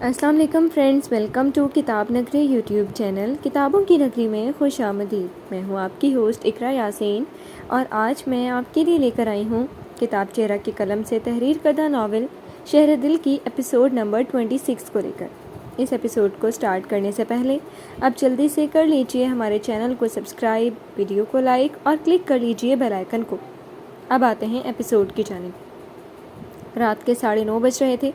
السلام علیکم friends, welcome to کتاب نگری یوٹیوب چینل کتابوں کی نگری میں خوش آمدید۔ میں ہوں آپ کی ہوسٹ اقرا یاسین، اور آج میں آپ کے لیے لے کر آئی ہوں کتاب چہرہ کی قلم سے تحریر کردہ ناول شہر دل کی ایپیسوڈ نمبر 26 کو لے کر۔ اس ایپیسوڈ کو سٹارٹ کرنے سے پہلے اب جلدی سے کر لیجئے ہمارے چینل کو سبسکرائب، ویڈیو کو لائک اور کلک کر لیجئے بیل آئیکن کو۔ اب آتے ہیں ایپیسوڈ کی جانب۔ رات کے 9:30 بج رہے تھے۔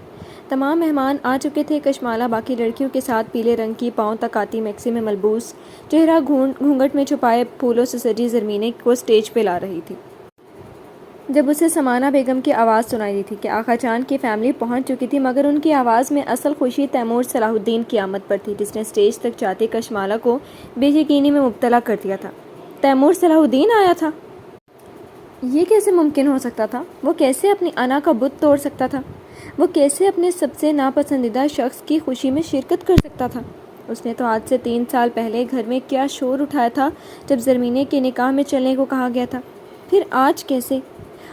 تمام مہمان آ چکے تھے۔ کشمالہ باقی لڑکیوں کے ساتھ پیلے رنگ کی پاؤں تک آتی میکسی میں ملبوس، چہرہ گھونگھٹ میں چھپائے پھولوں سے سجی زرمینے کو سٹیج پہ لا رہی تھی۔ جب اسے سمانہ بیگم کی آواز سنائی دی تھی کہ آقا جان کی فیملی پہنچ چکی تھی، مگر ان کی آواز میں اصل خوشی تیمور صلاح الدین کی آمد پر تھی، جس نے سٹیج تک جاتے کشمالہ کو بے یقینی میں مبتلا کر دیا تھا۔ تیمور صلاح الدین آیا تھا؟ یہ کیسے ممکن ہو سکتا تھا؟ وہ کیسے اپنی انا کا بت توڑ سکتا تھا؟ وہ کیسے اپنے سب سے ناپسندیدہ شخص کی خوشی میں شرکت کر سکتا تھا؟ اس نے تو آج سے 3 سال پہلے گھر میں کیا شور اٹھایا تھا جب زرمینے کے نکاح میں چلنے کو کہا گیا تھا، پھر آج کیسے؟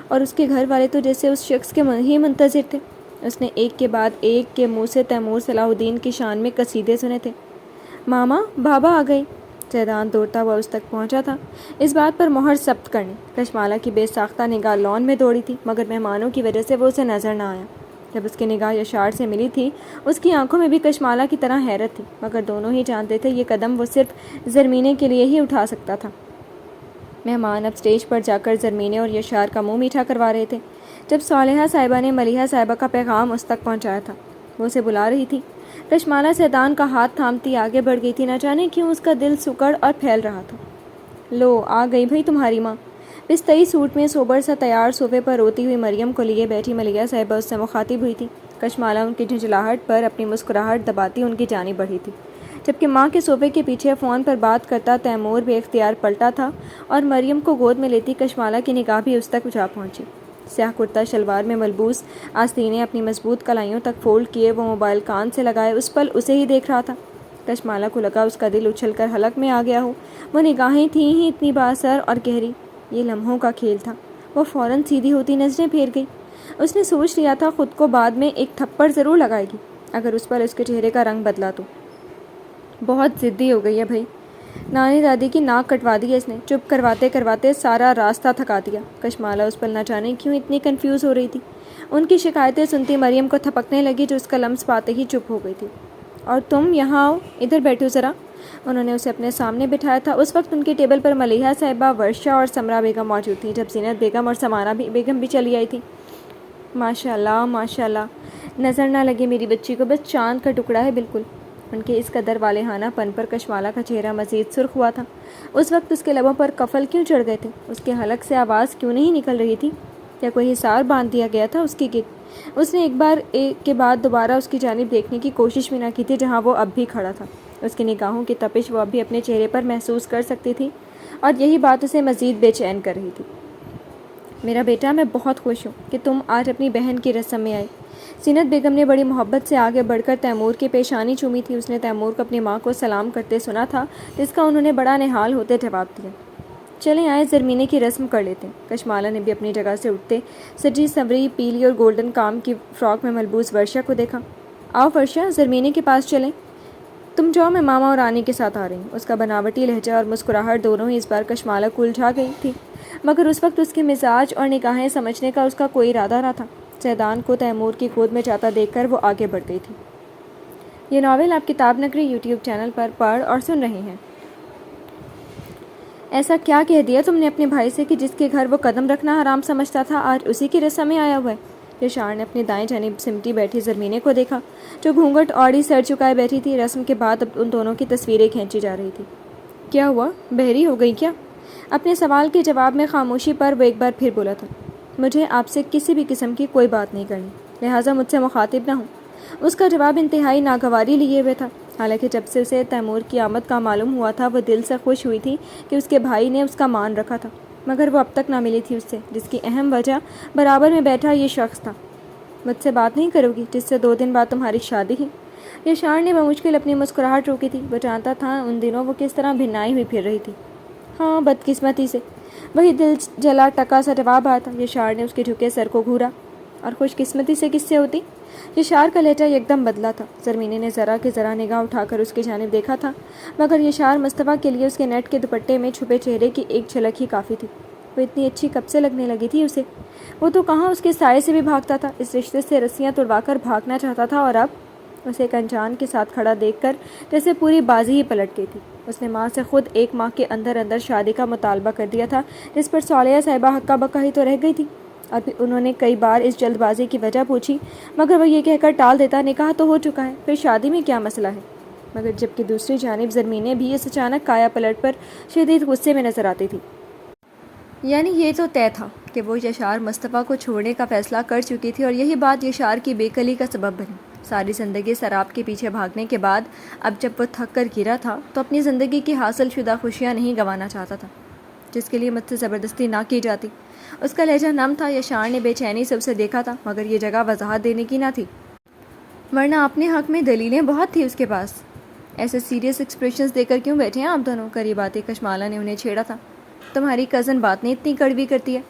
اور اس کے گھر والے تو جیسے اس شخص کے ہی منتظر تھے۔ اس نے ایک کے بعد ایک کے منہ سے تیمور صلاح الدین کی شان میں قصیدے سنے تھے۔ ماما، بابا آ گئے۔ سیدان دوڑتا ہوا اس تک پہنچا تھا، اس بات پر مہر ثبت کرنے۔ کشمالہ کی بے ساختہ نگاہ لان میں دوڑی تھی، مگر مہمانوں کی وجہ سے وہ اسے نظر نہ آیا۔ جب اس کی نگاہ یشار سے ملی تھی، اس کی آنکھوں میں بھی کشمالہ کی طرح حیرت تھی، مگر دونوں ہی جانتے تھے یہ قدم وہ صرف زرمینے کے لیے ہی اٹھا سکتا تھا۔ مہمان اب سٹیج پر جا کر زرمینے اور یشار کا منہ میٹھا کروا رہے تھے۔ جب صالحہ صاحبہ نے ملیحہ صاحبہ کا پیغام اس تک پہنچایا تھا، وہ اسے بلا رہی تھی۔ کشمالہ سیدان کا ہاتھ تھامتی آگے بڑھ گئی تھی، نہ جانے کیوں اس کا دل سکڑ اور پھیل رہا تھا۔ لو، آ گئی بھئی تمہاری ماں۔ پستئی سوٹ میں سوبر سا تیار صوفے پر روتی ہوئی مریم کو لیے بیٹھی ملیحہ صاحبہ اس سے مخاطب ہوئی تھی۔ کشمالہ ان کی جھنجھلاہٹ پر اپنی مسکراہٹ دباتی ان کی جانب بڑھی تھی، جبکہ ماں کے صوفے کے پیچھے فون پر بات کرتا تیمور بے اختیار پلٹا تھا اور مریم کو گود میں لیتی کشمالہ کی نگاہ بھی اس تک جا پہنچی۔ سیاہ کرتا شلوار میں ملبوس، آستینے اپنی مضبوط کلائیوں تک فولڈ کیے، وہ موبائل کان سے لگائے اس پل اسے ہی دیکھ رہا تھا۔ کشمالہ کو لگا اس کا دل اچھل کر حلق میں آ گیا ہو۔ وہ نگاہیں تھیں ہی اتنی بااثر اور گہری، یہ لمحوں کا کھیل تھا۔ وہ فوراً سیدھی ہوتی نظریں پھیر گئی۔ اس نے سوچ لیا تھا خود کو بعد میں ایک تھپڑ ضرور لگائے گی اگر اس پر اس کے چہرے کا رنگ بدلا تو۔ بہت ضدی ہو گئی ہے بھائی۔ نانی دادی کی ناک کٹوا دی ہے اس نے، چپ کرواتے کرواتے سارا راستہ تھکا دیا۔ کشمالہ اس پر نہ جانے کیوں اتنی کنفیوز ہو رہی تھی۔ ان کی شکایتیں سنتی مریم کو تھپکنے لگی، جو اس کا لمس پاتے ہی چپ ہو گئی تھی۔ اور تم یہاں آؤ، ادھر بیٹھو ذرا۔ انہوں نے اسے اپنے سامنے بٹھایا تھا۔ اس وقت ان کی ٹیبل پر ملیحہ صاحبہ، ورشا اور سمرا بیگم موجود تھیں، جب زینت بیگم اور سمانہ بیگم بھی چلی آئی تھی۔ ماشاء اللہ ماشاء اللہ، نظر نہ لگے میری بچی کو، بس چاند کا ٹکڑا ہے بالکل۔ ان کے اس قدر والہانہ پن پر کشمالہ کا چہرہ مزید سرخ ہوا تھا۔ اس وقت اس کے لبوں پر قفل کیوں چڑھ گئے تھے؟ اس کے حلق سے آواز کیوں نہیں نکل رہی تھی؟ کیا کوئی حصار باندھ دیا گیا تھا اس کے گرد؟ اس نے ایک بار کے بعد دوبارہ اس کی جانب دیکھنے کی کوشش بھی نہ کی تھی، جہاں وہ اب بھی کھڑا تھا۔ اس کی نگاہوں کی تپش وہ اب بھی اپنے چہرے پر محسوس کر سکتی تھی، اور یہی بات اسے مزید بے چین کر رہی تھی۔ میرا بیٹا، میں بہت خوش ہوں کہ تم آج اپنی بہن کی رسم میں آئے۔ زینت بیگم نے بڑی محبت سے آگے بڑھ کر تیمور کی پیشانی چومی تھی۔ اس نے تیمور کو اپنی ماں کو سلام کرتے سنا تھا، جس کا انہوں نے بڑا نہال ہوتے جواب دیا۔ چلیں آئے زرمینے کی رسم کر لیتے ہیں۔ کشمالہ نے بھی اپنی جگہ سے اٹھتے سجی سنوری پیلی اور گولڈن کام کی فراک میں ملبوس ورشا کو دیکھا۔ آؤ ورشا، زرمینے کے پاس چلیں۔ تم جاؤ، میں ماما اور رانی کے ساتھ آ رہی ہوں۔ اس کا بناوٹی لہجہ اور مسکراہٹ دونوں ہی اس بار کشمالہ کو الجھا گئی تھی، مگر اس وقت اس کے مزاج اور نگاہیں سمجھنے کا اس کا کوئی ارادہ نہ تھا۔ سیدان کو تیمور کی گود میں جاتا دیکھ کر وہ آگے بڑھ گئی تھی۔ یہ ناول آپ کتاب نگری یوٹیوب چینل پر پڑھ اور سن رہے ہیں۔ ایسا کیا کہہ دیا تم نے اپنے بھائی سے کہ جس کے گھر وہ قدم رکھنا حرام سمجھتا تھا، آج اسی کی رسم میں آیا ہوا ہے؟ یشار نے اپنی دائیں جانب سمٹی بیٹھی زرمینے کو دیکھا، جو گھونگھٹ اوڑھی سر چکائے بیٹھی تھی۔ رسم کے بعد اب ان دونوں کی تصویریں کھینچی جا رہی تھی۔ کیا ہوا؟ بہری ہو گئی کیا؟ اپنے سوال کے جواب میں خاموشی پر وہ ایک بار پھر بولا تھا، مجھے آپ سے کسی بھی قسم کی کوئی بات نہیں کرنی، لہٰذا مجھ سے مخاطب نہ ہوں۔ اس کا جواب انتہائی ناگواری لیے ہوئے تھا۔ حالانکہ جب سے اسے تیمور کی آمد کا معلوم ہوا تھا، وہ دل سے خوش ہوئی تھی کہ اس کے بھائی نے اس کا مان رکھا تھا، مگر وہ اب تک نہ ملی تھی اس سے، جس کی اہم وجہ برابر میں بیٹھا یہ شخص تھا۔ مجھ سے بات نہیں کرو گی جس سے 2 دن بعد تمہاری شادی ہے؟ یشار نے بمشکل اپنی مسکراہٹ روکی تھی۔ وہ جانتا تھا ان دنوں وہ کس طرح بھنائی ہوئی پھر رہی تھی۔ ہاں، بدقسمتی سے، وہی دل جلا ٹکا سا جواب آیا تھا۔ یشار نے اس کے جھکے سر کو گھورا۔ اور خوش قسمتی سے کس سے ہوتی؟ یشار کا لہجہ یکدم بدلا تھا۔ زرمینے نے ذرا کہ ذرا نگاہ اٹھا کر اس کی جانب دیکھا تھا، مگر یشار مصطفیٰ کے لیے اس کے نیٹ کے دوپٹے میں چھپے چہرے کی ایک جھلک ہی کافی تھی۔ وہ اتنی اچھی کب سے لگنے لگی تھی اسے؟ وہ تو کہاں اس کے سائے سے بھی بھاگتا تھا، اس رشتے سے رسیاں توڑوا کر بھاگنا چاہتا تھا، اور اب اسے ایک انجان کے ساتھ کھڑا دیکھ کر جیسے پوری بازی ہی پلٹ گئی تھی۔ اس نے ماں سے خود 1 ماہ کے اندر اندر شادی کا مطالبہ کر دیا تھا، جس پر صالحہ صاحبہ ہکا بکا ہی تو رہ گئی تھی، اور پھر انہوں نے کئی بار اس جلد بازی کی وجہ پوچھی، مگر وہ یہ کہہ کر ٹال دیتا، نکاح تو ہو چکا ہے، پھر شادی میں کیا مسئلہ ہے؟ مگر جبکہ دوسری جانب زرمینے بھی اس اچانک کایا پلٹ پر شدید غصے میں نظر آتی تھی۔ یعنی یہ تو طے تھا کہ وہ یشار مصطفیٰ کو چھوڑنے کا فیصلہ کر چکی تھی، اور یہی بات یشار کی بے کلی کا سبب بنی۔ ساری زندگی سراب کے پیچھے بھاگنے کے بعد اب جب وہ تھک کر گرا تھا تو اپنی زندگی کی حاصل شدہ خوشیاں نہیں گنوانا چاہتا تھا، جس کے لیے مجھ سے زبردستی نہ کی جاتی۔ اس کا لہجہ نم تھا، یشار نے بے چینی سے اسے دیکھا تھا، مگر یہ جگہ وضاحت دینے کی نہ تھی، ورنہ اپنے حق میں دلیلیں بہت تھی اس کے پاس۔ ایسے سیریس ایکسپریشنز دے کر کیوں بیٹھے ہیں آپ دونوں؟ قریب آتے کشمالہ نے انہیں چھیڑا تھا۔ تمہاری کزن بات نہیں اتنی کڑوی کرتی ہے،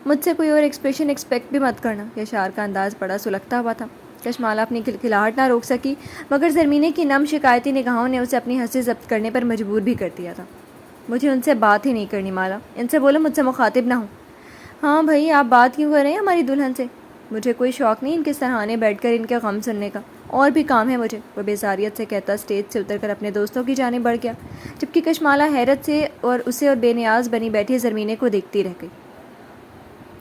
مجھ سے کوئی اور ایکسپریشن ایکسپیکٹ بھی مت کرنا۔ یشار کا انداز بڑا سلگتا ہوا تھا۔ کشمالہ اپنی کھلکھلاہٹ نہ روک سکی، مگر زرمینے کی نم شکایتی نگاہوں نے اسے اپنی ہنسی ضبط کرنے پر مجبور بھی کر دیا تھا۔ مجھے ان سے بات ہی نہیں کرنی مالا، ان سے بولو مجھ سے مخاطب نہ ہوں۔ ہاں بھائی، آپ بات کیوں کر رہے ہیں ہماری دلہن سے؟ مجھے کوئی شوق نہیں ان کے سرہانے بیٹھ کر ان کے غم سننے کا، اور بھی کام ہے مجھے، وہ بیزاریت سے کہتا اسٹیج سے اتر کر اپنے دوستوں کی جانب بڑھ گیا، جبکہ کشمالہ حیرت سے اور اسے اور بے نیاز بنی بیٹھی زرمینے کو دیکھتی رہ گئی۔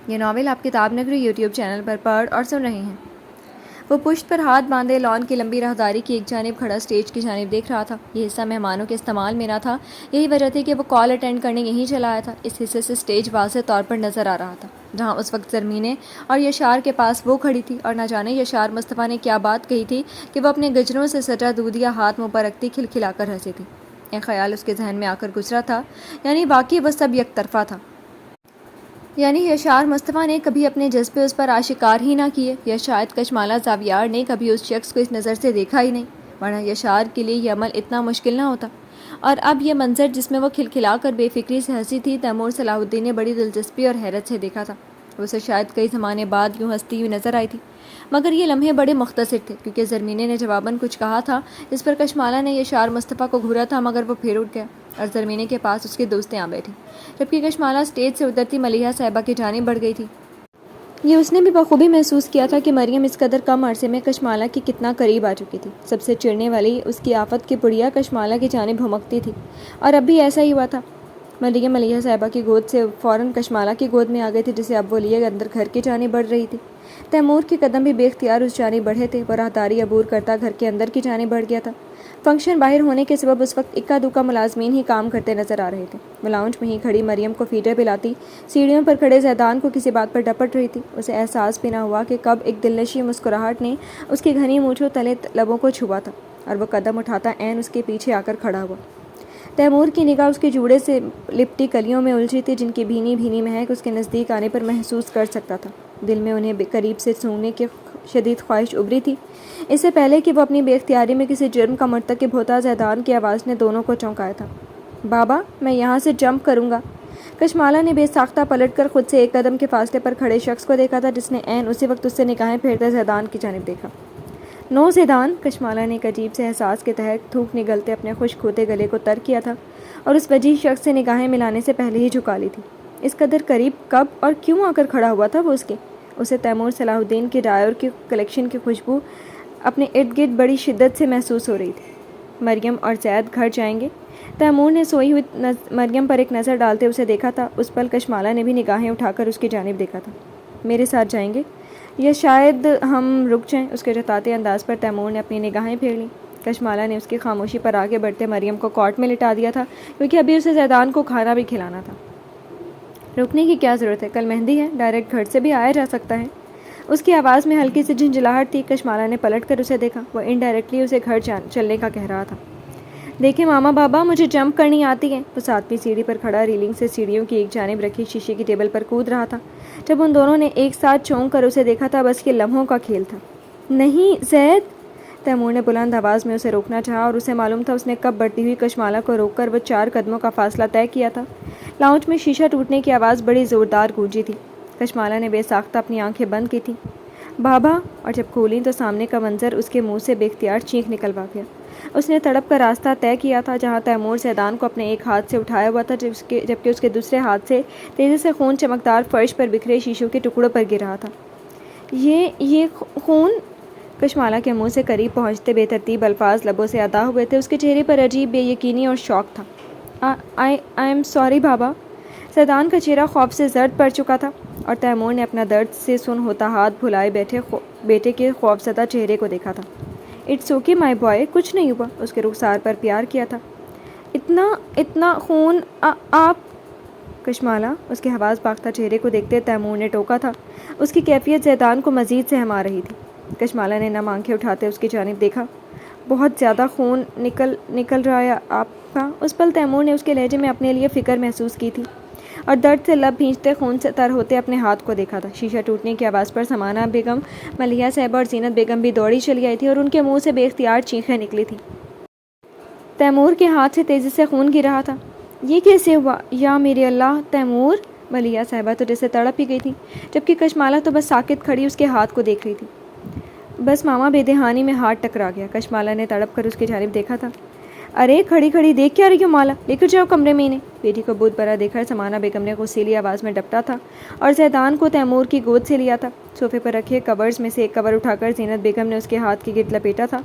یہ ناول آپ کتاب نگری یوٹیوب چینل پر پڑھ اور سن رہے ہیں۔ وہ پشت پر ہاتھ باندھے لان کی لمبی راہداری کی ایک جانب کھڑا اسٹیج کی جانب دیکھ رہا تھا۔ یہ حصہ مہمانوں کے استعمال میں نہ تھا، یہی وجہ تھی کہ وہ کال اٹینڈ کرنے یہیں چلا آیا تھا۔ اس حصے سے اسٹیج واضح طور پر نظر آ رہا تھا، جہاں اس وقت زرمینے اور یشار کے پاس وہ کھڑی تھی، اور نہ جانے یشار مصطفیٰ نے کیا بات کہی تھی کہ وہ اپنے گجروں سے سجا دودھیا ہاتھ منہ پر رکھتی کھلکھلا کر ہنسی تھی۔ ایک خیال اس کے ذہن میں آ کر گزرا تھا، یعنی واقعی وہ سب یک طرفہ تھا، یعنی یشار مصطفیٰ نے کبھی اپنے جذبے اس پر آشکار ہی نہ کیے، یا شاید کشمالہ زاویار نے کبھی اس شخص کو اس نظر سے دیکھا ہی نہیں، ورنہ یشار کے لیے یہ عمل اتنا مشکل نہ ہوتا۔ اور اب یہ منظر جس میں وہ کھلکھلا کر بے فکری سے ہنسی تھی، تیمور صلاح الدین نے بڑی دلچسپی اور حیرت سے دیکھا تھا۔ وہ اسے شاید کئی زمانے بعد یوں ہنستی ہوئی نظر آئی تھی، مگر یہ لمحے بڑے مختصر تھے، کیونکہ زرمینے نے جواباً کچھ کہا تھا، جس پر کشمالہ نے یشار مصطفیٰ کو گھورا تھا، مگر وہ پھر اٹھ گیا اور زرمینے کے پاس اس کے دوستیں آ بیٹھی، جبکہ کشمالہ اسٹیج سے اترتی ملیحہ صاحبہ کی جانب بڑھ گئی تھی۔ یہ اس نے بھی بخوبی محسوس کیا تھا کہ مریم اس قدر کم عرصے میں کشمالہ کی کتنا قریب آ چکی تھی۔ سب سے چڑھنے والی اس کی آفت کی پڑیا کشمالہ کی جانب بھمکتی تھی، اور اب بھی ایسا ہی ہوا تھا۔ مریم ملیحہ صاحبہ کی گود سے فوراً کشمالہ کی گود میں آ گئی تھی، جسے اب وہ لیے اندر گھر کی جانب بڑھ رہی تھی۔ تیمور کے قدم بھی بے اختیار اس جانب بڑھے تھے، وہ راہداری عبور کرتا گھر کے اندر کی جانب بڑھ گیا تھا۔ فنکشن باہر ہونے کے سبب اس وقت اکا دکا ملازمین ہی کام کرتے نظر آ رہے تھے۔ وہ لاؤنج میں ہی کھڑی مریم کو فیڈر پلاتی سیڑھیوں پر کھڑے زیدان کو کسی بات پر ڈپٹ رہی تھی۔ اسے احساس بھی نہ ہوا کہ کب ایک دلنشیں مسکراہٹ نے اس کی گھنی مونچھوں تلے لبوں کو چھوا تھا، اور وہ قدم اٹھاتا عین اس کے پیچھے آ کر کھڑا ہوا۔ تیمور کی نگاہ اس کے جوڑے سے لپٹی کلیوں میں الجھی تھی، جن کی بھینی بھینی مہک اس کے نزدیک آنے پر محسوس کر سکتا تھا۔ دل میں انہیں قریب سے سونگنے کی شدید خواہش ابھری تھی۔ اس سے پہلے کہ وہ اپنی بے اختیاری میں کسی جرم کا مرتکب ہوتا، زیدان کی آواز نے دونوں کو چونکایا تھا۔ بابا، میں یہاں سے جمپ کروں گا۔ کشمالہ نے بے ساختہ پلٹ کر خود سے ایک قدم کے فاصلے پر کھڑے شخص کو دیکھا تھا، جس نے عین اسی وقت اس سے نگاہیں پھیرتے زیدان کی جانب دیکھا۔ نو زیدان، کشمالہ نے ایک عجیب سے احساس کے تحت تھوک نگلتے اپنے خشک ہوتے گلے کو تر کیا تھا، اور اس وجیح شخص سے نگاہیں ملانے سے پہلے ہی جھکا لی تھی۔ اس قدر قریب کب اور کیوں آ کر کھڑا ہوا تھا وہ اس کے؟ اسے تیمور صلاح الدین کی ڈائیور کی کلیکشن کی خوشبو اپنے ارد گرد بڑی شدت سے محسوس ہو رہی تھی۔ مریم اور زید گھر جائیں گے؟ تیمور نے سوئی ہوئی مریم پر ایک نظر ڈالتے اسے دیکھا تھا۔ اس پل کشمالہ نے بھی نگاہیں اٹھا کر اس کی جانب دیکھا تھا۔ میرے ساتھ جائیں گے یا شاید ہم رک جائیں؟ اس کے جتاتے انداز پر تیمور نے اپنی نگاہیں پھیر لیں۔ کشمالہ نے اس کی خاموشی پر آگے بڑھتے مریم کو کاٹ میں لٹا دیا تھا، کیونکہ ابھی اسے زیدان کو کھانا بھی کھلانا تھا۔ رکنے کی کیا ضرورت ہے؟ کل مہندی ہے، ڈائریکٹ گھر سے بھی آیا جا سکتا ہے۔ اس کی آواز میں ہلکی سی جھنجھلاہٹ تھی۔ کشمالہ نے پلٹ کر اسے دیکھا، وہ انڈائریکٹلی اسے گھر چلنے کا کہہ رہا تھا۔ دیکھیں ماما بابا، مجھے جمپ کرنی آتی ہے۔ وہ 7ویں سیڑھی پر کھڑا ریلنگ سے سیڑھیوں کی ایک جانب رکھی شیشے کی ٹیبل پر کود رہا تھا۔ جب ان دونوں نے ایک ساتھ چونک کر اسے دیکھا تھا، بس یہ لمحوں کا کھیل تھا۔ نہیں زید، تیمور نے بلند آواز میں اسے روکنا چاہا، اور اسے معلوم تھا اس نے کب بڑھتی ہوئی کشمالہ کو روک کر وہ 4 قدموں کا فاصلہ طے کیا تھا۔ لاؤنج میں شیشہ ٹوٹنے کی آواز بڑی زوردار گونجی تھی۔ کشمالہ نے بے ساختہ اپنی آنکھیں بند کی تھیں۔ بابا، اور جب کھولی تو سامنے کا منظر اس کے منہ سے بے اختیار چینخ نکلوا گیا۔ اس نے تڑپ کر راستہ طے کیا تھا جہاں تیمور زیدان کو اپنے ایک ہاتھ سے اٹھایا ہوا تھا، جبکہ اس کے دوسرے ہاتھ سے تیزی سے خون چمکدار فرش پر بکھرے شیشوں کے ٹکڑوں پر گر رہا تھا۔ یہ خون! کشمالہ کے منہ سے قریب پہنچتے بے ترتیب الفاظ لبوں سے ادا ہوئے تھے۔ اس کے چہرے پر عجیب بے یقینی اور شوق تھا۔ آئی ایم سوری بابا۔ زیدان کا چہرہ خوف سے زرد پڑ چکا تھا اور تیمور نے اپنا درد سے سن ہوتا ہاتھ بھلائے بیٹے کے خوفزدہ چہرے کو دیکھا تھا۔ اٹس اوکے مائی بوائے، کچھ نہیں ہوا۔ اس کے رخسار پر پیار کیا تھا۔ اتنا خون آپ! کشمالہ، اس کے حواس باختہ چہرے کو دیکھتے تیمور نے ٹوکا تھا۔ اس کی کیفیت زیدان کو مزید سہما رہی تھی۔ کشمالہ نے نم آنکھیں اٹھاتے اس کی جانب دیکھا۔ بہت زیادہ خون نکل رہا ہے آپ کا۔ اس پل تیمور نے اس کے لہجے میں اپنے لیے فکر محسوس کی تھی اور درد سے لب بھینچتے خون سے تر ہوتے اپنے ہاتھ کو دیکھا تھا۔ شیشہ ٹوٹنے کی آواز پر سمانہ بیگم، ملیحہ صاحبہ اور زینت بیگم بھی دوڑی چلی آئی تھی اور ان کے منہ سے بے اختیار چیخیں نکلی تھیں۔ تیمور کے ہاتھ سے تیزی سے خون گر رہا تھا۔ یہ کیسے ہوا؟ یا میرے اللہ! تیمور! ملیحہ صاحبہ تو جیسے تڑپ ہی گئی تھی، جبکہ کشمالہ تو بس ساکت کھڑی اس کے ہاتھ کو دیکھ رہی تھی۔ بس ماما، بے دہانی میں ہاتھ ٹکرا گیا۔ کشمالہ نے تڑپ کر اس کی جانب دیکھا تھا۔ ارے کھڑی دیکھ کیا رہی ہو مالا، لے کر جاؤ کمرے میں انہیں۔ بیٹی کو بت برا دیکھ کر سمانہ بیگم نے غصیلی آواز میں ڈپٹا تھا اور زیدان کو تیمور کی گود سے لیا تھا۔ صوفے پر رکھے کورز میں سے ایک کور اٹھا کر زینت بیگم نے اس کے ہاتھ کے گرد لپیٹا تھا۔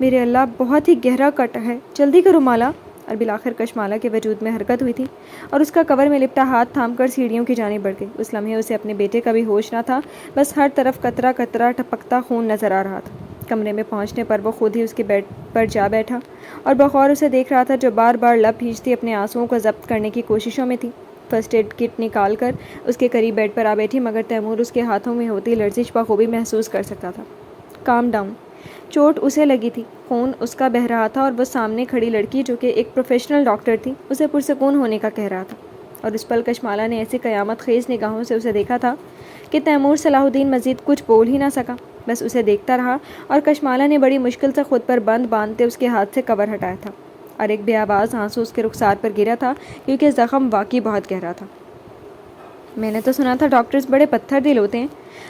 میرے اللہ، بہت ہی گہرا کٹ ہے، جلدی کرو مالا۔ اور بالآخر کشمالہ کے وجود میں حرکت ہوئی تھی اور اس کا کور میں لپٹا ہاتھ تھام کر سیڑھیوں کی جانب بڑھ گئی۔ اس لمحے اسے اپنے بیٹے کا بھی ہوش نہ تھا، بس ہر طرف قطرہ قطرہ ٹپکتا خون نظر آ رہا تھا۔ کمرے میں پہنچنے پر وہ خود ہی اس کے بیڈ پر جا بیٹھا اور بغور اسے دیکھ رہا تھا، جو بار بار لب بھینچتی اپنے آنسوؤں کو ضبط کرنے کی کوششوں میں تھی۔ فرسٹ ایڈ کٹ نکال کر اس کے قریب بیڈ پر آ بیٹھی، مگر تیمور اس کے ہاتھوں میں ہوتی لرزش بخوبی محسوس کر سکتا تھا۔ Calm down. چوٹ اسے لگی تھی، خون اس کا بہہ رہا تھا اور وہ سامنے کھڑی لڑکی جو کہ ایک پروفیشنل ڈاکٹر تھی اسے پرسکون ہونے کا کہہ رہا تھا۔ اور اس پل کشمالہ نے ایسی قیامت خیز نگاہوں سے اسے دیکھا تھا کہ تیمور صلاح الدین مزید کچھ بول ہی نہ سکا، بس اسے دیکھتا رہا اور کشمالہ نے بڑی مشکل سے خود پر بند باندھتے اس کے ہاتھ سے کور ہٹایا تھا اور ایک بے آواز آنسو اس کے رخسار پر گرا تھا کیونکہ زخم واقعی بہت گہرا تھا۔ میں نے تو سنا تھا ڈاکٹرز بڑے پتھر دل ہوتے ہیں۔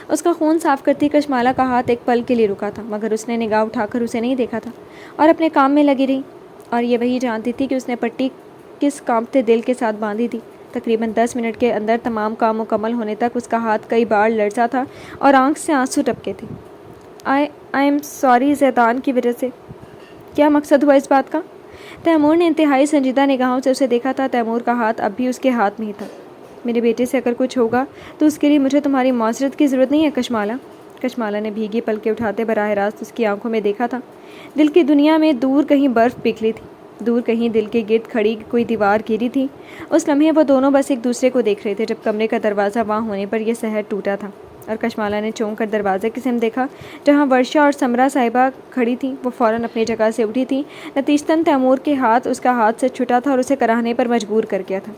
اس کا خون صاف کرتی کشمالہ کا ہاتھ ایک پل کے لیے رکا تھا، مگر اس نے نگاہ اٹھا کر اسے نہیں دیکھا تھا اور اپنے کام میں لگی رہی، اور یہ وہی جانتی تھی کہ اس نے پٹی کس کانپتے دل کے ساتھ باندھی تھی۔ تقریباً 10 منٹ کے اندر تمام کام مکمل ہونے تک اس کا ہاتھ کئی بار لرزا تھا اور آنکھ سے آنسو ٹپکے تھے۔ آئی ایم سوری زیدان کی وجہ سے۔ کیا مقصد ہوا اس بات کا؟ تیمور نے انتہائی سنجیدہ نگاہوں سے اسے دیکھا تھا۔ تیمور کا ہاتھ اب بھی اس کے ہاتھ میں ہی تھا۔ میرے بیٹے سے اگر کچھ ہوگا تو اس کے لیے مجھے تمہاری معذرت کی ضرورت نہیں ہے کشمالہ۔ کشمالہ نے بھیگی پلکیں اٹھاتے براہ راست اس کی آنکھوں میں دیکھا تھا۔ دل کی دنیا میں دور کہیں برف پگھلی تھی، دور کہیں دل کے گرد کھڑی کوئی دیوار گری تھی۔ اس لمحے وہ دونوں بس ایک دوسرے کو دیکھ رہے تھے جب کمرے کا دروازہ وہاں ہونے پر یہ سحر ٹوٹا تھا اور کشمالہ نے چونک کر دروازے کی سمت دیکھا جہاں ورشا اور سمرا صاحبہ کھڑی تھیں۔ وہ فوراً اپنی جگہ سے اٹھی تھیں۔ نتیجتاً تیمور کے ہاتھ اس کا ہاتھ سے چھٹا تھا اور اسے کراہنے پر مجبور کر گیا تھا۔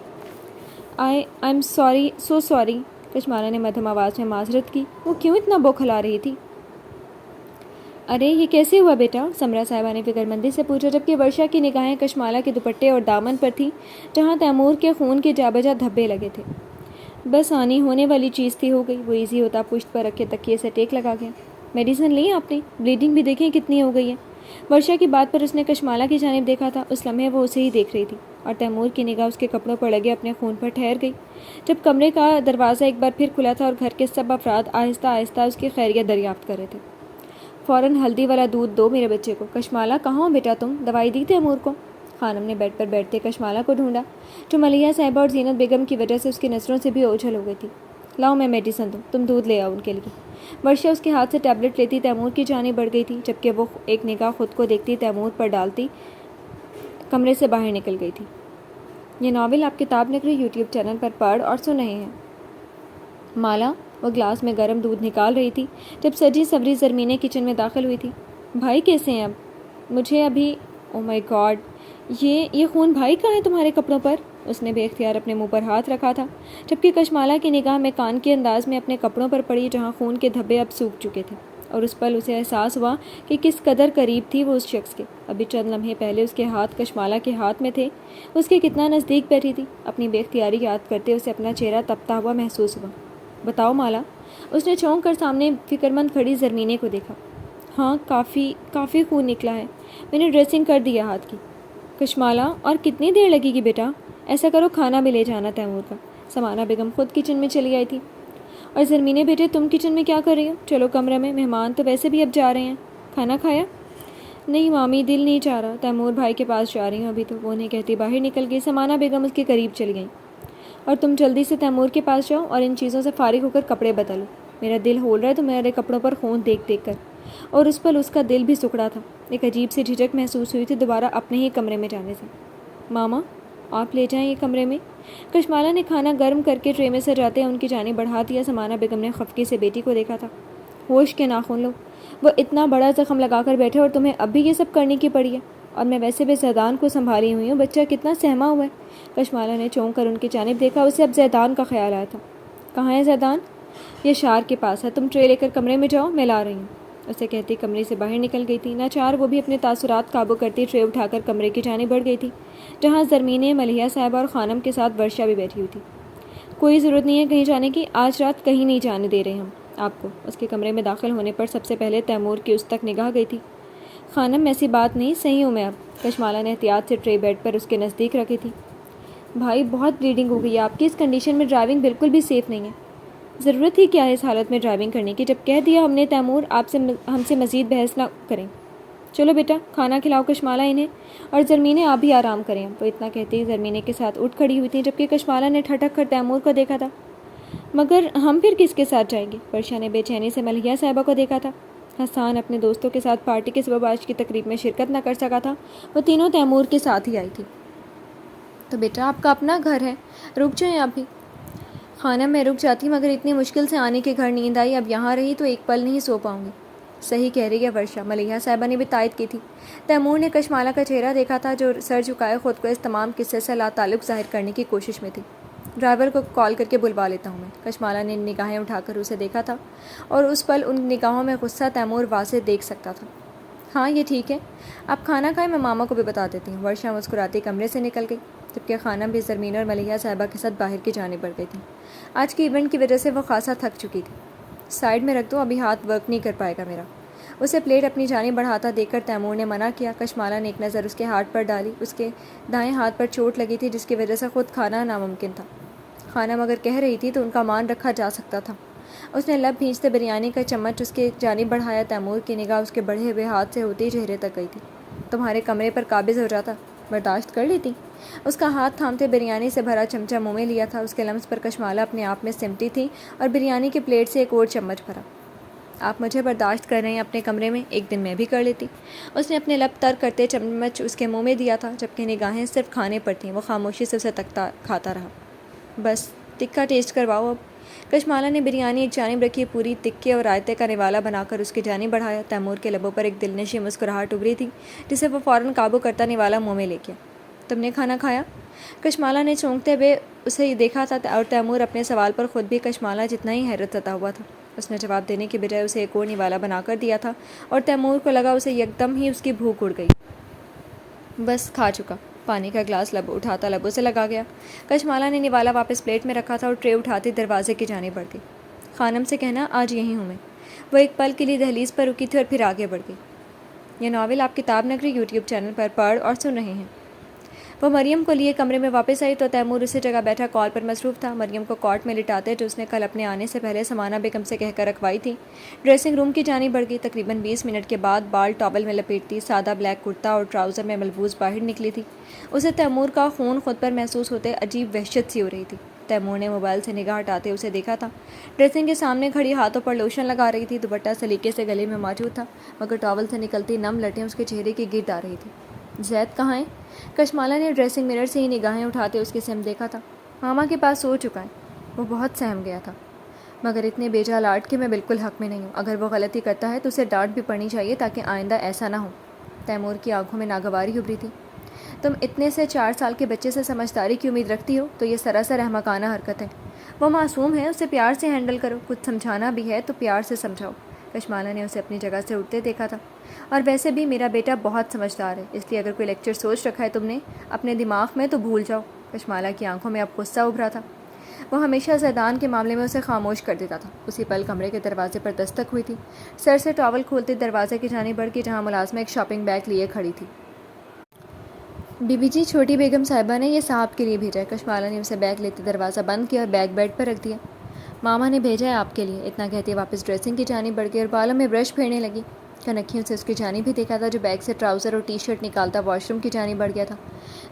I am sorry, so sorry. Kashmala نے مدھم آواز میں معذرت کی۔ وہ کیوں اتنا بوکھلا رہی تھی؟ ارے یہ کیسے ہوا بیٹا؟ سمرا صاحبہ نے فکر مندی سے پوچھا، جبکہ ورشا کی نگاہیں کشمالہ کے دوپٹے اور دامن پر تھیں جہاں تیمور کے خون کے جا بجا دھبے لگے تھے۔ بس آنی ہونے والی چیز تھی، ہو گئی۔ وہ ایزی ہوتا پشت پر رکھے تکیے سے ٹیک لگا گیا۔ میڈیسن لی آپ نے؟ بلیڈنگ بھی دیکھیں کتنی ہو گئی ہے۔ ورشا کی بات پر اس نے کشمالہ کی جانب دیکھا تھا۔ اس لمحے وہ اسے ہی دیکھ رہی تھی اور تیمور کی نگاہ اس کے کپڑوں پر لگے اپنے خون پر ٹھہر گئی۔ جب کمرے کا دروازہ ایک بار پھر کھلا تھا اور گھر کے سب افراد آہستہ آہستہ اس کی خیریت دریافت کر رہے تھے۔ فوراً ہلدی والا دودھ دو میرے بچے کو۔ کشمالہ کہاں ہو بیٹا تم؟ دوائی دی تیمور کو؟ خانم نے بیڈ پر بیٹھتے کشمالہ کو ڈھونڈا جو ملیحہ صاحبہ اور زینت بیگم کی وجہ سے اس کی نظروں سے بھی اوجھل ہو گئی تھی۔ لاؤ میں میڈیسن دوں، تم دودھ لے آؤ ان کے لیے۔ ورشا اس کے ہاتھ سے ٹیبلٹ لیتی تیمور کی جانب بڑھ گئی تھی، جبکہ وہ ایک نگاہ خود کو دیکھتی تیمور پر ڈالتی کمرے سے باہر نکل گئی تھی۔ یہ ناول آپ کتاب نگری یوٹیوب چینل پر پڑھ اور سن رہے ہیں۔ مالا، وہ گلاس میں گرم دودھ نکال رہی تھی جب سجی سوری زرمینے کچن میں داخل ہوئی تھی۔ بھائی کیسے ہیں اب؟ مجھے ابھی او مائی گاڈ، یہ خون بھائی کہاں ہے تمہارے کپڑوں پر؟ اس نے بے اختیار اپنے منہ پر ہاتھ رکھا تھا، جبکہ کشمالہ کی نگاہ میں کان کے انداز میں اپنے کپڑوں پر پڑی جہاں خون کے دھبے اب سوکھ چکے تھے، اور اس پل اسے احساس ہوا کہ کس قدر قریب تھی وہ اس شخص کے۔ ابھی چند لمحے پہلے اس کے ہاتھ کشمالہ کے ہاتھ میں تھے، اس کے کتنا نزدیک بیٹھی تھی۔ اپنی بے اختیاری یاد کرتے اسے اپنا چہرہ تپتا ہوا محسوس ہوا۔ بتاؤ مالا۔ اس نے چونک کر سامنے فکرمند کھڑی زرمینے کو دیکھا۔ ہاں کافی خون نکلا ہے، میں نے ڈریسنگ کر دیا ہاتھ کی۔ کشمالا اور کتنی دیر لگے گی بیٹا؟ ایسا کرو کھانا بھی لے جانا تیمور کا۔ سمانہ بیگم خود کچن میں چلی آئی تھی۔ اور زرمینے بیٹے تم کچن میں کیا کر رہی ہو؟ چلو کمرے میں، مہمان تو ویسے بھی اب جا رہے ہیں۔ کھانا کھایا؟ نہیں مامی، دل نہیں چاہ رہا، تیمور بھائی کے پاس جا رہی ہوں ابھی تو، وہ انہیں کہتی باہر نکل گئی۔ سمانہ بیگم اس کے قریب چلی گئیں۔ اور تم جلدی سے تیمور کے پاس جاؤ اور ان چیزوں سے فارغ ہو کر کپڑے بدلو۔ میرا دل ہول رہا ہے تمہارے کپڑوں پر خون دیکھ کر۔ اور اس پل اس کا دل بھی سکڑا تھا۔ ایک عجیب سی جھجک محسوس ہوئی تھی دوبارہ اپنے ہی کمرے میں جانے سے۔ ماما آپ لے جائیں یہ کمرے میں۔ کشمالا نے کھانا گرم کر کے ٹرے میں سجاتے ان کی جانب بڑھا دیا۔ سمانہ بیگم نے خفگی سے بیٹی کو دیکھا تھا۔ ہوش کے ناخن لو، وہ اتنا بڑا زخم لگا کر بیٹھے اور تمہیں اب بھی یہ سب کرنے کی پڑی ہے، اور میں ویسے بھی زیدان کو سنبھالی ہوئی ہوں، بچہ کتنا سہما ہوا ہے۔ کشمالا نے چونک کر ان کی جانب دیکھا، اسے اب زیدان کا خیال آیا تھا۔ کہاں ہے زیدان؟ یہ شار کے پاس ہے، تم ٹرے لے کر کمرے میں جاؤ، میں لا رہی ہوں، اسے کہتی کمرے سے باہر نکل گئی تھی۔ ناچار وہ بھی اپنے تاثرات قابو کرتی ٹرے اٹھا کر کمرے کی جانب بڑھ گئی تھی، جہاں زرمینے، ملیحہ صاحبہ اور خانم کے ساتھ ورشا بھی بیٹھی ہوئی تھی۔ کوئی ضرورت نہیں ہے کہیں جانے کی، آج رات کہیں نہیں جانے دے رہے ہم آپ کو۔ اس کے کمرے میں داخل ہونے پر سب سے پہلے تیمور کی اس تک نگاہ گئی تھی۔ خانم ایسی بات نہیں، صحیح ہوں میں اب۔ کشمالا نے احتیاط سے ٹرے بیڈ پر اس کے نزدیک رکھی تھی۔ بھائی بہت بلیڈنگ ہو گئی ہے آپ کی، اس کنڈیشن میں ڈرائیونگ بالکل بھی سیف نہیں ہے۔ ضرورت ہی کیا ہے اس حالت میں ڈرائیونگ کرنے کی؟ جب کہہ دیا ہم نے تیمور، ہم سے مزید بحث نہ کریں۔ چلو بیٹا کھانا کھلاؤ کشمالا انہیں، اور زرمینے آپ بھی آرام کریں۔ وہ اتنا کہتی زرمینے کے ساتھ اٹھ کھڑی ہوئی تھی، جبکہ کشمالا نے ٹھٹک کر تیمور کو دیکھا تھا۔ مگر ہم پھر کس کے ساتھ جائیں گے؟ ورشا نے بے چینی سے ملیحہ صاحبہ کو دیکھا تھا۔ حسان اپنے دوستوں کے ساتھ پارٹی کے سبب آج کی تقریب میں شرکت نہ کر سکا تھا، وہ تینوں تیمور کے ساتھ ہی آئی تھی۔ تو بیٹا آپ کا اپنا گھر ہے، رک جائیں آپ بھی۔ خانم میں رک جاتی مگر اتنی مشکل سے آنے کے گھر نیند آئی، اب یہاں رہی تو ایک پل نہیں سو پاؤں گی۔ صحیح کہہ رہی ہے ورشا، ملیحہ صاحبہ نے بھی تائید کی تھی۔ تیمور نے کشمالا کا چہرہ دیکھا تھا، جو سر جھکائے خود کو اس تمام قصے سے لا تعلق ظاہر کرنے کی کوشش میں تھی۔ ڈرائیور کو کال کر کے بلوا لیتا ہوں میں۔ کشمالا نے نگاہیں اٹھا کر اسے دیکھا تھا، اور اس پل ان نگاہوں میں غصہ تیمور واضح دیکھ سکتا تھا۔ ہاں یہ ٹھیک ہے، آپ کھانا کھائیں، میں ماما کو بھی بتا دیتی ہوں۔ ورشا مسکراتی کمرے سے نکل گئی، جبکہ خانم بھی زرمینے اور ملیحہ صاحبہ کے ساتھ باہر کی جانب بڑھ گئی تھی۔ آج کی ایونٹ کی وجہ سے وہ خاصا تھک چکی تھی۔ سائڈ میں رکھ دو، ابھی ہاتھ ورک نہیں کر پائے گا میرا۔ اسے پلیٹ اپنی جانب بڑھاتا دیکھ کر تیمور نے منع کیا۔ کشمالا نے ایک نظر اس کے ہاتھ پر ڈالی، اس کے دائیں ہاتھ پر چوٹ لگی تھی، جس کی وجہ سے خود کھانا ناممکن تھا۔ خانم اگر کہہ رہی تھی تو ان کا مان رکھا جا سکتا تھا۔ اس نے لب بھینچتے بریانی کا چمچ اس کے جانب بڑھایا۔ تیمور کی نگاہ اس کے بڑھے ہوئے ہاتھ سے ہوتی چہرے تک گئی تھی۔ تمہارے کمرے پر قابض ہو جاتا، برداشت کر لیتی؟ اس کا ہاتھ تھامتے بریانی سے بھرا چمچہ منہ میں لیا تھا۔ اس کے لمس پر کشمالا اپنے آپ میں سمٹی تھی اور بریانی کی پلیٹ سے ایک اور چمچ بھرا۔ آپ مجھے برداشت کر رہے ہیں اپنے کمرے میں، ایک دن میں بھی کر لیتی۔ اس نے اپنے لب تر کرتے چمچ اس کے منہ میں دیا تھا، جبکہ نگاہیں صرف کھانے پر تھیں۔ وہ خاموشی سے اسے تکتا کھاتا رہا۔ بس تکہ ٹیسٹ کرواؤ اب۔ کشمالا نے بریانی ایک جانب رکھی، پوری تکے اور رائتے کا نوالا بنا کر اس کی جانب بڑھایا۔ تیمور کے لبوں پر ایک دلنشیں مسکراہٹ ابھری تھی، جسے وہ فوراً قابو کرتا نوالا منہ میں لے گیا۔ تم نے کھانا کھایا؟ کشمالا نے چونکتے ہوئے اسے دیکھا تھا، اور تیمور اپنے سوال پر خود بھی کشمالا جتنا ہی حیرت زدہ ہوا تھا۔ اس نے جواب دینے کی بجائے اسے ایک اور نوالا بنا کر دیا تھا، اور تیمور کو لگا اسے یکدم ہی اس کی بھوک اڑ گئی۔ بس کھا چکا۔ پانی کا گلاس اٹھاتا لبوں سے لگا گیا۔ کشمالا نے نوالا واپس پلیٹ میں رکھا تھا اور ٹرے اٹھاتی دروازے کی جانب بڑھ گئی۔ خانم سے کہنا آج یہیں ہوں میں۔ وہ ایک پل کے لیے دہلیز پر رکی تھی اور پھر آگے بڑھ گئی۔ یہ ناول آپ کتاب نگری یوٹیوب چینل پر پڑھ اور سن رہے ہیں۔ وہ مریم کو لیے کمرے میں واپس آئی تو تیمور اسی جگہ بیٹھا کال پر مصروف تھا۔ مریم کو کاٹ میں لٹاتے، جو اس نے کل اپنے آنے سے پہلے سمانہ بیگم سے کہہ کر رکھوائی تھی، ڈریسنگ روم کی جانب بڑھ گئی۔ تقریباً 20 منٹ کے بعد بال ٹاول میں لپیٹتی، سادہ بلیک کرتا اور ٹراؤزر میں ملبوس باہر نکلی تھی۔ اسے تیمور کا خون خود پر محسوس ہوتے عجیب وحشت سی ہو رہی تھی۔ تیمور نے موبائل سے نگاہ ہٹاتے اسے دیکھا تھا۔ ڈریسنگ کے سامنے کھڑی ہاتھوں پر لوشن لگا رہی تھی، دوپٹہ سلیقے سے گلے میں موجود تھا، مگر ٹاول سے نکلتی نم لٹیں اس کے چہرے کے گرد آ رہی تھی۔ زید کہاں ہے؟ کشمالا نے ڈریسنگ مرر سے ہی نگاہیں اٹھاتے اس کی سمت دیکھا تھا۔ ماما کے پاس سو چکا ہے، وہ بہت سہم گیا تھا، مگر اتنے بیجا لاٹ کے میں بالکل حق میں نہیں ہوں۔ اگر وہ غلطی کرتا ہے تو اسے ڈانٹ بھی پڑنی چاہیے تاکہ آئندہ ایسا نہ ہو۔ تیمور کی آنکھوں میں ناگواری ابھری تھی۔ تم اتنے سے 4 سال کے بچے سے سمجھداری کی امید رکھتی ہو تو یہ سراسر احمقانہ حرکت ہے۔ وہ معصوم ہے، اسے پیار سے ہینڈل کرو، کچھ سمجھانا بھی ہے تو پیار سے سمجھاؤ۔ کشمالا نے اسے اپنی جگہ سے اٹھتے دیکھا تھا۔ اور ویسے بھی میرا بیٹا بہت سمجھدار ہے، اس لیے اگر کوئی لیکچر سوچ رکھا ہے تم نے اپنے دماغ میں تو بھول جاؤ۔ کشمالا کی آنکھوں میں اب غصہ ابھرا تھا۔ وہ ہمیشہ زیدان کے معاملے میں اسے خاموش کر دیتا تھا۔ اسی پل کمرے کے دروازے پر دستک ہوئی تھی۔ سر سے ٹاول کھولتے دروازے کی جانب بڑھ گئی جہاں ملازمہ ایک شاپنگ بیگ لیے کھڑی تھی۔ بی بی جی، چھوٹی بیگم صاحبہ نے یہ صاحب کے لیے بھیجا ہے۔ کشمالہ نے اسے بیگ لیتے دروازہ بند کیا اور بیگ بیڈ پر رکھ دیا۔ ماما نے بھیجا ہے آپ کے لیے، اتنا کہتے واپس ڈریسنگ کی جانب بڑھ گئی اور بالوں میں برش پھیرنے لگی۔ کنکھیوں سے اس کی جانب بھی دیکھا تھا جو بیگ سے ٹراؤزر اور ٹی شرٹ نکالتا واش روم کی جانب بڑھ گیا تھا۔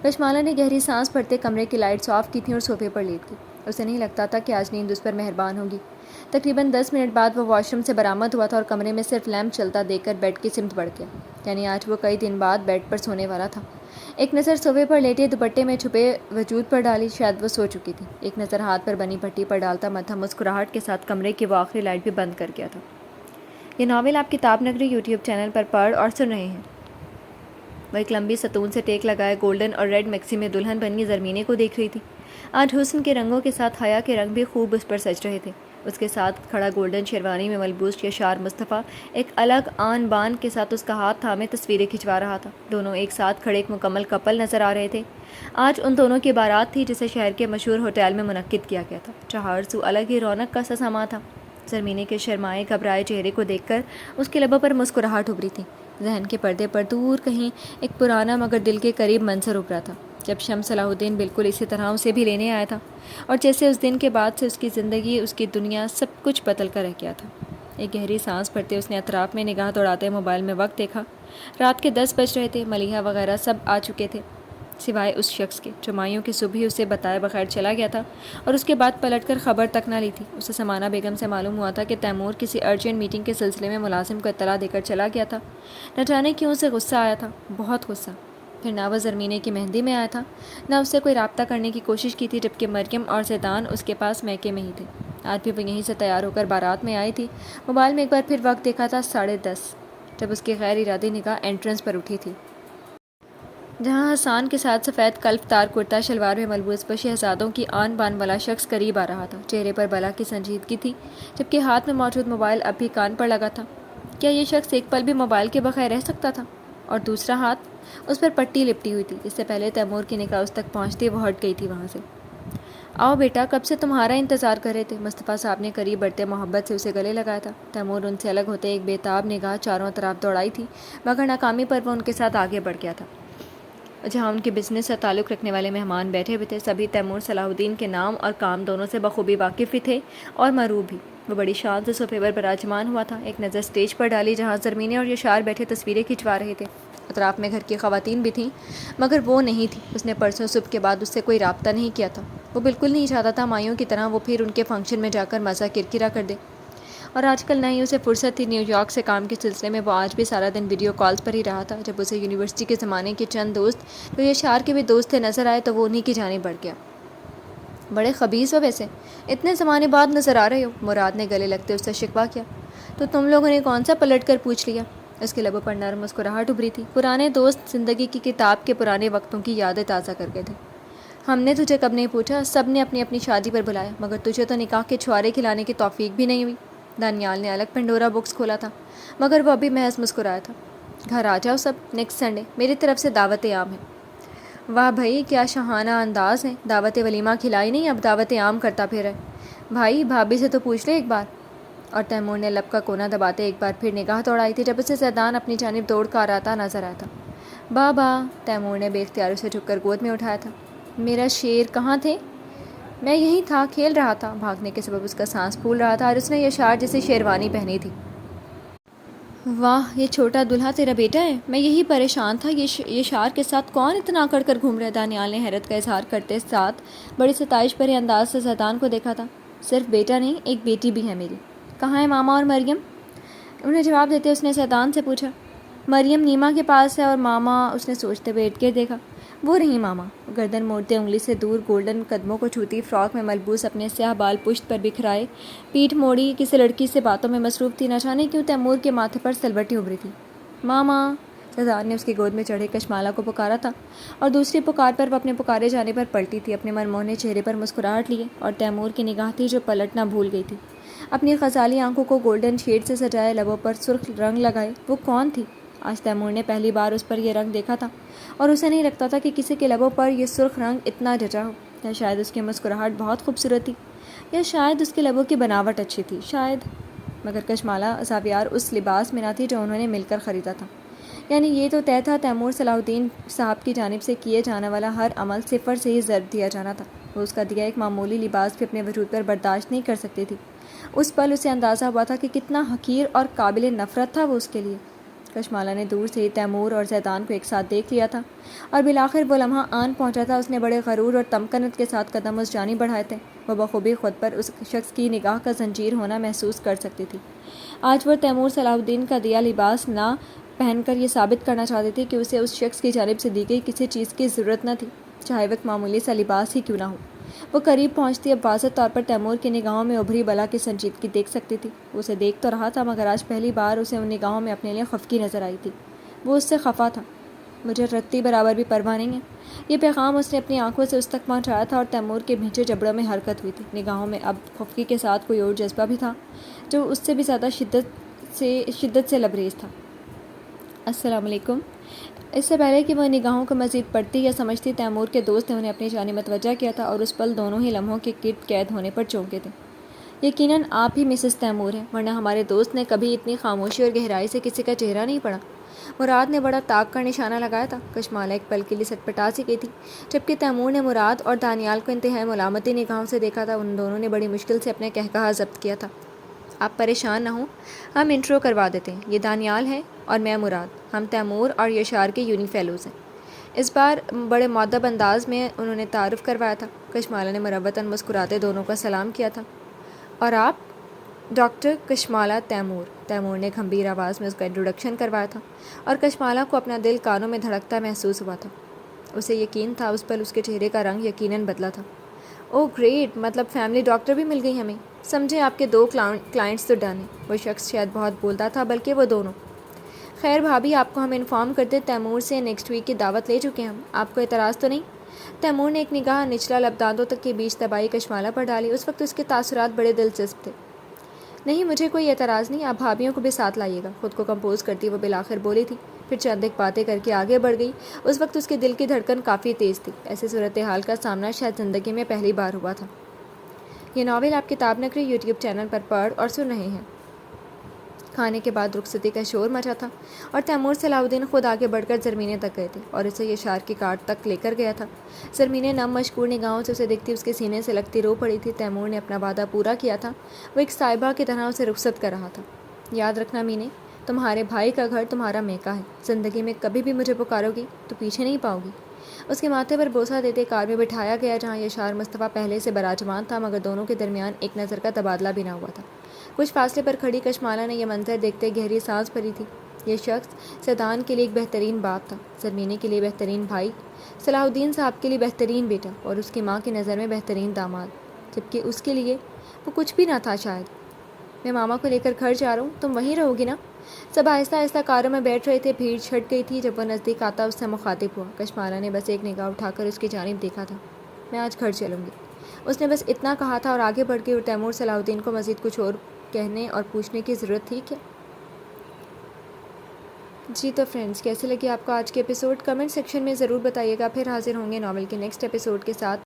کشمالہ نے گہری سانس بھرتے کمرے کی لائٹس آف کی تھیں اور صوفے پر لیٹ گئی۔ اسے نہیں لگتا تھا کہ آج نیند اس پر مہربان ہوگی۔ تقریباً 10 منٹ بعد وہ واش روم سے برآمد ہوا تھا اور کمرے میں صرف لیمپ چلتا دیکھ کر بیڈ کی سمت بڑھ گیا۔ یعنی آج وہ کئی دن بعد بیڈ پر سونے والا تھا۔ ایک نظر صوفے پر لیٹے دوپٹے میں چھپے وجود پر ڈالی، شاید وہ سو چکی تھی۔ ایک نظر ہاتھ پر بنی پٹی پر ڈالتا مدھم مسکراہٹ کے ساتھ کمرے کی وہ آخری لائٹ بھی بند کر گیا تھا۔ یہ ناول آپ کتاب نگری یوٹیوب چینل پر پڑھ اور سن رہے ہیں۔ وہ ایک لمبی ستون سے ٹیک لگائے گولڈن اور ریڈ میکسی میں دلہن بنی زرمینے کو دیکھ رہی تھی۔ آج حسن کے رنگوں کے ساتھ حیا کے رنگ بھی خوب اس پر سج رہے تھے۔ اس کے ساتھ کھڑا گولڈن شیروانی میں ملبوس یشار مصطفیٰ ایک الگ آن بان کے ساتھ اس کا ہاتھ تھامے تصویریں کھنچوا رہا تھا۔ دونوں ایک ساتھ کھڑے ایک مکمل کپل نظر آ رہے تھے۔ آج ان دونوں کی بارات تھی جسے شہر کے مشہور ہوٹل میں منعقد کیا گیا تھا۔ چہار سو الگ ہی رونق کا سا سما تھا۔ زرمینے کے شرمائے گھبرائے چہرے کو دیکھ کر اس کے لبوں پر مسکراہٹ ابھری تھی۔ ذہن کے پردے پر دور کہیں ایک پرانا مگر دل کے قریب منظر ابھرا تھا جب شمس صلاح الدین بالکل اسی طرح اسے بھی لینے آیا تھا، اور جیسے اس دن کے بعد سے اس کی زندگی، اس کی دنیا، سب کچھ بدل کر رہ گیا تھا۔ ایک گہری سانس بھرتے اس نے اطراف میں نگاہ دوڑاتے موبائل میں وقت دیکھا۔ رات کے 10 بج رہے تھے۔ ملیحہ وغیرہ سب آ چکے تھے سوائے اس شخص کے جو مایوں کی صبح ہی اسے بتائے بغیر چلا گیا تھا اور اس کے بعد پلٹ کر خبر تک نہ لی تھی۔ اسے سمانہ بیگم سے معلوم ہوا تھا کہ تیمور کسی ارجنٹ میٹنگ کے سلسلے میں ملازم کو اطلاع دے کر چلا گیا تھا۔ نہ جانے کیوں اسے غصہ آیا تھا، بہت غصہ۔ پھر نہ وہ زرمینے کی مہندی میں آیا تھا، نہ اس سے کوئی رابطہ کرنے کی کوشش کی تھی، جبکہ مریم اور زیدان اس کے پاس میکے میں ہی تھے۔ آج بھی وہ یہیں سے تیار ہو کر بارات میں آئی تھی۔ موبائل میں ایک بار پھر وقت دیکھا تھا 10:30 جب اس کی غیر ارادی نگاہ انٹرنس پر اٹھی تھی، جہاں حسان کے ساتھ سفید کلف دار کرتا شلوار میں ملبوس وہ شہزادوں کی آن بان والا شخص قریب آ رہا تھا۔ چہرے پر بلا کی سنجیدگی تھی جبکہ ہاتھ میں موجود موبائل اب بھی کان پر لگا تھا۔ کیا یہ شخص ایک پل بھی موبائل کے بغیر رہ سکتا تھا؟ اور دوسرا ہاتھ اس پر پٹی لپٹی ہوئی تھی۔ اس سے پہلے تیمور کی نگاہ اس تک پہنچتی وہ ہٹ گئی تھی وہاں سے۔ آؤ بیٹا، کب سے تمہارا انتظار کر رہے تھے، مصطفیٰ صاحب نے قریب بڑھتے محبت سے اسے گلے لگایا تھا۔ تیمور ان سے الگ ہوتے ایک بے تاب نگاہ چاروں طرف دوڑائی تھی، مگر ناکامی پر وہ ان کے ساتھ آگے بڑھ گیا تھا۔ جہاں ان کے بزنس سے تعلق رکھنے والے مہمان بیٹھے ہوئے تھے، سبھی تیمور صلاح الدین کے نام اور کام دونوں سے بخوبی واقف بھی تھے اور مرعوب بھی۔ وہ بڑی شان سے صوفے پر براجمان ہوا تھا۔ ایک نظر اسٹیج پر ڈالی جہاں زرمینے اور یشار بیٹھے تصویریں کھنچوا رہے تھے۔ اطراف میں گھر کی خواتین بھی تھیں مگر وہ نہیں تھی۔ اس نے پرسوں صبح کے بعد اس سے کوئی رابطہ نہیں کیا تھا۔ وہ بالکل نہیں چاہتا تھا مائیوں کی طرح وہ پھر ان کے فنکشن میں جا کر مزہ کرکرا کر دے، اور آج کل نہ ہی اسے فرصت تھی۔ نیو یارک سے کام کے سلسلے میں وہ آج بھی سارا دن ویڈیو کالز پر ہی رہا تھا۔ جب اسے یونیورسٹی کے زمانے کے چند دوست جو یشار کے بھی دوست تھے نظر آئے تو وہ انہی کی جانب بڑھ گیا۔ بڑے خبیث ہو ویسے، اتنے زمانے بعد نظر آ رہے ہو، مراد نے گلے لگتے اس سے شکوہ کیا۔ تو تم لوگوں نے کون سا پلٹ کر پوچھ لیا؟ اس کے لبوں پر نرم مسکراہٹ ابھری تھی۔ پرانے دوست زندگی کی کتاب کے پرانے وقتوں کی یادیں تازہ کر گئے تھے۔ ہم نے تجھے کب نہیں پوچھا، سب نے اپنی اپنی شادی پر بلایا، مگر تجھے تو نکاح کے چھوارے کھلانے کی توفیق بھی نہیں ہوئی۔ دانیال نے الگ پنڈورا بکس کھولا تھا مگر وہ ابھی محض مسکرایا تھا۔ گھر آ جاؤ سب، نیکسٹ سنڈے میری طرف سے دعوت عام ہے۔ واہ بھائی، کیا شاہانہ انداز ہے، دعوت ولیمہ کھلائی نہیں، اب دعوت عام کرتا پھر ہے۔ بھائی بھابھی سے تو پوچھ لے ایک بار۔ اور تیمور نے لب کا کونا دباتے ایک بار پھر نگاہ دوڑائی تھی جب اسے زیدان اپنی جانب دوڑ کر آتا نظر آیا تھا۔ بابا، تیمور نے بے اختیار اسے جھک کر گود میں اٹھایا تھا۔ میرا شیر کہاں تھے؟ میں یہیں تھا، کھیل رہا تھا۔ بھاگنے کے سبب اس کا سانس پھول رہا تھا اور اس نے یشار جیسی شیروانی پہنی تھی۔ واہ، یہ چھوٹا دلہا تیرا بیٹا ہے؟ میں یہی پریشان تھا، یشار کے ساتھ کون اتنا اکڑ کر گھوم رہا ہے؟ دانیال نے حیرت کا اظہار کرتے ساتھ بڑی ستائش بھرے انداز سے زیدان کو دیکھا تھا۔ صرف بیٹا نہیں، ایک بیٹی بھی ہے میری۔ کہاں ہے ماما اور مریم؟ انہیں جواب دیتے اس نے زیدان سے پوچھا۔ مریم نیما کے پاس ہے اور ماما، اس نے سوچتے ہوئے ارد گرد دیکھا۔ وہ رہی ماما، گردن موڑتے انگلی سے دور گولڈن قدموں کو چھوتی فراک میں ملبوس اپنے سیاہ بال پشت پر بکھرائے پیٹھ موڑی کسی لڑکی سے باتوں میں مصروف تھی۔ نہ جانے کیوں تیمور کے ماتھے پر سلوٹیں ابھری تھی۔ ماما، زیدان نے اس کی گود میں چڑھے کشمالہ کو پکارا تھا اور دوسری پکار پر وہ اپنے پکارے جانے پر پلٹی تھی۔ اپنے منموہنے چہرے پر مسکراہٹ لیے اور تیمور کی نگاہ تھی جو پلٹنا بھول گئی تھی۔ اپنی غزالی آنکھوں کو گولڈن شیڈ سے سجائے، لبوں پر سرخ رنگ لگائے، وہ کون تھی؟ آج تیمور نے پہلی بار اس پر یہ رنگ دیکھا تھا اور اسے نہیں لگتا تھا کہ کسی کے لبوں پر یہ سرخ رنگ اتنا جچا ہو، یا شاید اس کی مسکراہٹ بہت خوبصورت تھی، یا شاید اس کے لبوں کی بناوٹ اچھی تھی، شاید۔ مگر کشمالہ زاویار اس لباس میں نہ تھی جو انہوں نے مل کر خریدا تھا۔ یعنی یہ تو طے تھا، تیمور صلاح الدین صاحب کی جانب سے کیے جانے والا ہر عمل صفر سے ہی ضرب دیا جانا تھا۔ وہ اس کا دیا ایک معمولی لباس بھی اپنے وجود پر برداشت نہیں کر سکتی تھی۔ اس پل اسے اندازہ ہوا تھا کہ کتنا حقیر اور قابل نفرت تھا وہ اس کے لیے۔ کشمالہ نے دور سے ہی تیمور اور زیدان کو ایک ساتھ دیکھ لیا تھا اور بالآخر وہ لمحہ آن پہنچا تھا۔ اس نے بڑے غرور اور تمکنت کے ساتھ قدم اس جانب بڑھائے تھے۔ وہ بخوبی خود پر اس شخص کی نگاہ کا زنجیر ہونا محسوس کر سکتی تھی۔ آج وہ تیمور صلاح الدین کا دیا لباس نہ پہن کر یہ ثابت کرنا چاہتی تھی کہ اسے اس شخص کی جانب سے دی گئی کسی چیز کی ضرورت نہ تھی، چاہے وہ ایک معمولی سا لباس ہی کیوں نہ ہو۔ وہ قریب پہنچتی اب واضح طور پر تیمور کی نگاہوں میں ابھری بلا کی سنجیدگی دیکھ سکتی تھی۔ وہ اسے دیکھ تو رہا تھا، مگر آج پہلی بار اسے ان نگاہوں میں اپنے لیے خفگی نظر آئی تھی۔ وہ اس سے خفا تھا۔ مجھے رتی برابر بھی پرواہ نہیں ہے، یہ پیغام اس نے اپنی آنکھوں سے اس تک پہنچایا تھا، اور تیمور کے بھینچے جبڑوں میں حرکت ہوئی تھی۔ نگاہوں میں اب خفگی کے ساتھ کوئی اور جذبہ بھی تھا جو اس سے بھی زیادہ شدت سے لبریز تھا۔ السلام علیکم۔ اس سے پہلے کہ وہ نگاہوں کو مزید پڑھتی یا سمجھتی، تیمور کے دوست نے انہیں اپنی جانب متوجہ کیا تھا، اور اس پل دونوں ہی لمحوں کے گرد قید ہونے پر چونکے تھے۔ یقیناً آپ ہی مسز تیمور ہیں، ورنہ ہمارے دوست نے کبھی اتنی خاموشی اور گہرائی سے کسی کا چہرہ نہیں پڑھا۔ مراد نے بڑا طاق کا نشانہ لگایا تھا۔ کشمالہ ایک پل کے لیے سٹپٹا سی گئی تھی، جبکہ تیمور نے مراد اور دانیال کو انتہائی ملامتی نگاہوں سے دیکھا تھا۔ ان دونوں نے بڑی مشکل سے اپنے قہقہہ ضبط کیا تھا۔ آپ پریشان نہ ہوں، ہم انٹرو کروا دیتے ہیں۔ یہ دانیال ہے اور میں مراد، ہم تیمور اور یشار کے یونی فیلوز ہیں۔ اس بار بڑے مؤدب انداز میں انہوں نے تعارف کروایا تھا۔ کشمالہ نے مروتاً مسکراتے دونوں کا سلام کیا تھا۔ اور آپ؟ Doctor Kashmala Timur. تیمور نے گھمبیر آواز میں اس کا انٹروڈکشن کروایا تھا، اور کشمالہ کو اپنا دل کانوں میں دھڑکتا محسوس ہوا تھا۔ اسے یقین تھا اس پل اس کے چہرے کا رنگ یقیناً بدلا تھا۔ اوہ گریٹ، مطلب فیملی ڈاکٹر بھی مل گئی ہمیں۔ سمجھے آپ کے 2 کلائنٹس تو ڈن ہیں۔ وہ شخص شاید بہت بولتا تھا، بلکہ وہ دونوں۔ خیر بھابھی، آپ کو ہم انفارم کرتے تیمور سے نیکسٹ ویک کی دعوت لے چکے ہیں ہم۔ آپ کو اعتراض تو نہیں؟ تیمور نے ایک نگاہ نچلا لب دانتوں تک کے بیچ دبائی کشمالہ پر ڈالی۔ اس وقت اس کے تاثرات بڑے دلچسپ تھے۔ نہیں، مجھے کوئی اعتراض نہیں، آپ بھابھیوں کو بھی ساتھ لائیے گا۔ خود کو کمپوز کرتی وہ بالآخر بولی تھی، پھر چند ایک باتیں کر کے آگے بڑھ گئی۔ اس وقت اس کے دل کی دھڑکن کافی تیز تھی۔ ایسی صورتحال کا سامنا شاید زندگی میں پہلی بار ہوا تھا۔ یہ ناول آپ کتاب نگری یوٹیوب چینل پر پڑھ اور سن رہے ہیں۔ کھانے کے بعد رخصتی کا شور مچا تھا، اور تیمور صلاح الدین خود آگے بڑھ کر زرمینے تک گئے تھے اور اسے یشار کی کارٹ تک لے کر گیا تھا۔ زرمینے نم مشکور نگاہوں سے اسے دیکھتی اس کے سینے سے لگتی رو پڑی تھی۔ تیمور نے اپنا وعدہ پورا کیا تھا، وہ ایک صاحبہ کی طرح اسے رخصت کر رہا تھا۔ یاد رکھنا مینے، تمہارے بھائی کا گھر تمہارا میکا ہے۔ زندگی میں کبھی بھی مجھے پکارو گی تو پیچھے نہیں پاؤ گی۔ اس کے ماتھے پر بوسہ دیتے کار میں بٹھایا گیا، جہاں یشار مصطفیٰ پہلے سے براجمان تھا، مگر دونوں کے درمیان ایک نظر کا تبادلہ بھی نہ ہوا تھا۔ کچھ فاصلے پر کھڑی کشمالہ نے یہ منظر دیکھتے گہری سانس بھری تھی۔ یہ شخص زیدان کے لیے ایک بہترین باپ تھا، زرمینے کے لیے بہترین بھائی، صلاح الدین صاحب کے لیے بہترین بیٹا، اور اس کی ماں کی نظر میں بہترین داماد، جبکہ اس کے لیے وہ کچھ بھی نہ تھا شاید۔ میں ماما کو لے کر گھر جا رہا ہوں، تم وہیں رہو گی نا؟ سب آہستہ آہستہ کاروں میں بیٹھ رہے تھے۔ بھیڑ چھٹ گئی تھی۔ جب وہ نزدیک آتا اس سے مخاطب ہوا۔ کشمالہ نے بس ایک نگاہ اٹھا کر اس کی جانب دیکھا تھا۔ میں آج گھر چلوں گی، اس نے بس اتنا کہا تھا اور آگے بڑھ گئی۔ اور تیمور صلاح الدین کو مزید کچھ اور کہنے اور پوچھنے کی ضرورت تھی کیا؟ جی تو فرینڈز، کیسے لگی آپ کو آج کے ایپیسوڈ؟ کمنٹ سیکشن میں ضرور بتائیے گا۔ پھر حاضر ہوں گے ناول کے نیکسٹ ایپیسوڈ کے ساتھ۔